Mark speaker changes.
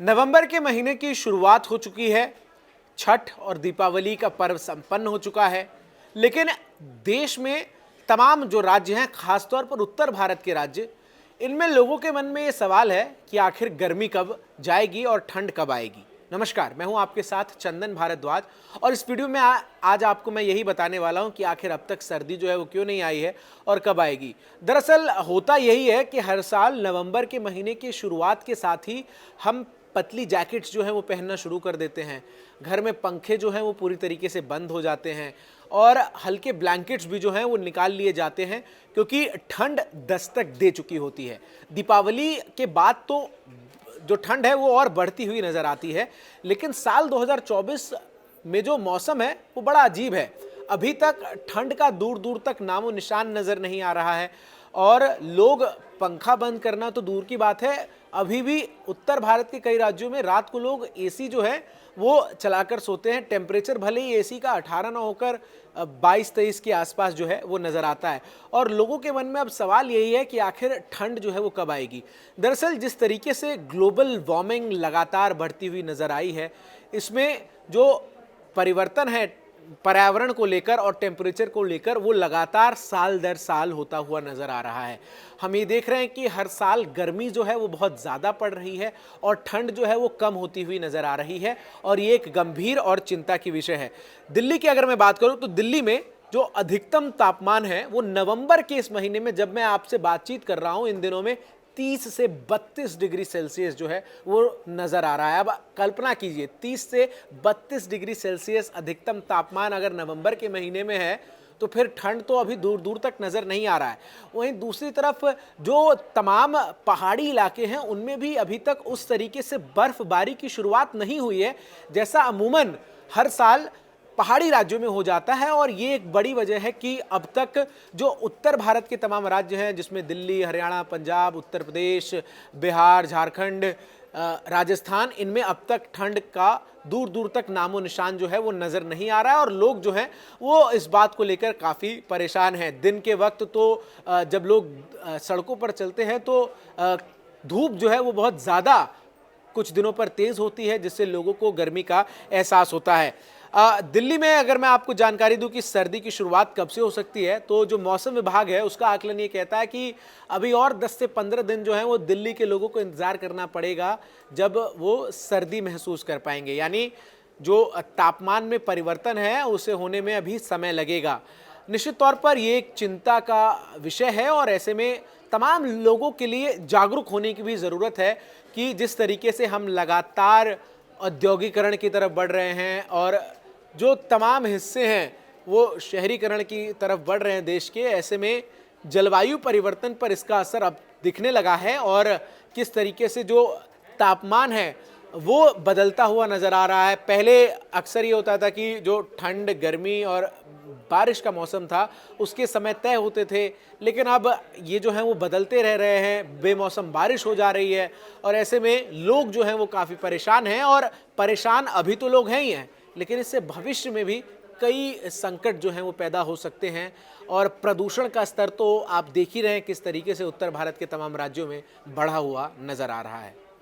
Speaker 1: नवंबर के महीने की शुरुआत हो चुकी है। छठ और दीपावली का पर्व संपन्न हो चुका है, लेकिन देश में तमाम जो राज्य हैं, खासतौर पर उत्तर भारत के राज्य, इनमें लोगों के मन में ये सवाल है कि आखिर गर्मी कब जाएगी और ठंड कब आएगी। नमस्कार, मैं हूं आपके साथ चंदन भारद्वाज और इस वीडियो में आज आपको मैं यही बताने वाला हूं कि आखिर अब तक सर्दी जो है वो क्यों नहीं आई है और कब आएगी। दरअसल होता यही है कि हर साल नवंबर के महीने की शुरुआत के साथ ही हम पतली जैकेट्स जो है वो पहनना शुरू कर देते हैं। घर में पंखे जो हैं वो पूरी तरीके से बंद हो जाते हैं और हल्के ब्लैंकेट्स भी जो हैं वो निकाल लिए जाते हैं, क्योंकि ठंड दस्तक दे चुकी होती है। दीपावली के बाद तो जो ठंड है वो और बढ़ती हुई नज़र आती है, लेकिन साल 2024 में जो मौसम है वो बड़ा अजीब है। अभी तक ठंड का दूर दूर तक नामो निशान नज़र नहीं आ रहा है और लोग पंखा बंद करना तो दूर की बात है, अभी भी उत्तर भारत के कई राज्यों में रात को लोग एसी जो है वो चलाकर सोते हैं। टेम्परेचर भले ही एसी का 18 ना होकर 22-23 के आसपास जो है वो नज़र आता है और लोगों के मन में अब सवाल यही है कि आखिर ठंड जो है वो कब आएगी। दरअसल जिस तरीके से ग्लोबल वार्मिंग लगातार बढ़ती हुई नज़र आई है, इसमें जो परिवर्तन है पर्यावरण को लेकर और टेम्परेचर को लेकर, वो लगातार साल दर साल होता हुआ नज़र आ रहा है। हम ये देख रहे हैं कि हर साल गर्मी जो है वो बहुत ज़्यादा पड़ रही है और ठंड जो है वो कम होती हुई नज़र आ रही है और ये एक गंभीर और चिंता की विषय है। दिल्ली की अगर मैं बात करूं तो दिल्ली में जो अधिकतम तापमान है वो नवंबर के इस महीने में, जब मैं आपसे बातचीत कर रहा हूं इन दिनों में, 30 से 32 डिग्री सेल्सियस जो है वो नज़र आ रहा है। अब कल्पना कीजिए, 30 से 32 डिग्री सेल्सियस अधिकतम तापमान अगर नवंबर के महीने में है तो फिर ठंड तो अभी दूर दूर तक नज़र नहीं आ रहा है। वहीं दूसरी तरफ जो तमाम पहाड़ी इलाके हैं उनमें भी अभी तक उस तरीके से बर्फबारी की शुरुआत नहीं हुई है जैसा अमूमन हर साल पहाड़ी राज्यों में हो जाता है। और ये एक बड़ी वजह है कि अब तक जो उत्तर भारत के तमाम राज्य हैं, जिसमें दिल्ली, हरियाणा, पंजाब, उत्तर प्रदेश, बिहार, झारखंड, राजस्थान, इनमें अब तक ठंड का दूर दूर तक नामो निशान जो है वो नज़र नहीं आ रहा है और लोग जो हैं वो इस बात को लेकर काफ़ी परेशान हैं। दिन के वक्त तो जब लोग सड़कों पर चलते हैं तो धूप जो है वो बहुत ज़्यादा कुछ दिनों पर तेज़ होती है, जिससे लोगों को गर्मी का एहसास होता है। दिल्ली में अगर मैं आपको जानकारी दूं कि सर्दी की शुरुआत कब से हो सकती है, तो जो मौसम विभाग है उसका आकलन ये कहता है कि अभी और 10 से 15 दिन जो है वो दिल्ली के लोगों को इंतज़ार करना पड़ेगा जब वो सर्दी महसूस कर पाएंगे। यानी जो तापमान में परिवर्तन है उसे होने में अभी समय लगेगा। निश्चित तौर पर ये एक चिंता का विषय है और ऐसे में तमाम लोगों के लिए जागरूक होने की भी ज़रूरत है कि जिस तरीके से हम लगातार औद्योगिकरण की तरफ बढ़ रहे हैं और जो तमाम हिस्से हैं वो शहरीकरण की तरफ बढ़ रहे हैं देश के, ऐसे में जलवायु परिवर्तन पर इसका असर अब दिखने लगा है और किस तरीके से जो तापमान है वो बदलता हुआ नज़र आ रहा है। पहले अक्सर ये होता था कि जो ठंड, गर्मी और बारिश का मौसम था उसके समय तय होते थे, लेकिन अब ये जो हैं वो बदलते रह रहे हैं, बेमौसम बारिश हो जा रही है और ऐसे में लोग जो हैं वो काफ़ी परेशान हैं। और परेशान अभी तो लोग हैं ही हैं, लेकिन इससे भविष्य में भी कई संकट जो हैं वो पैदा हो सकते हैं। और प्रदूषण का स्तर तो आप देख ही रहे हैं किस तरीके से उत्तर भारत के तमाम राज्यों में बढ़ा हुआ नज़र आ रहा है।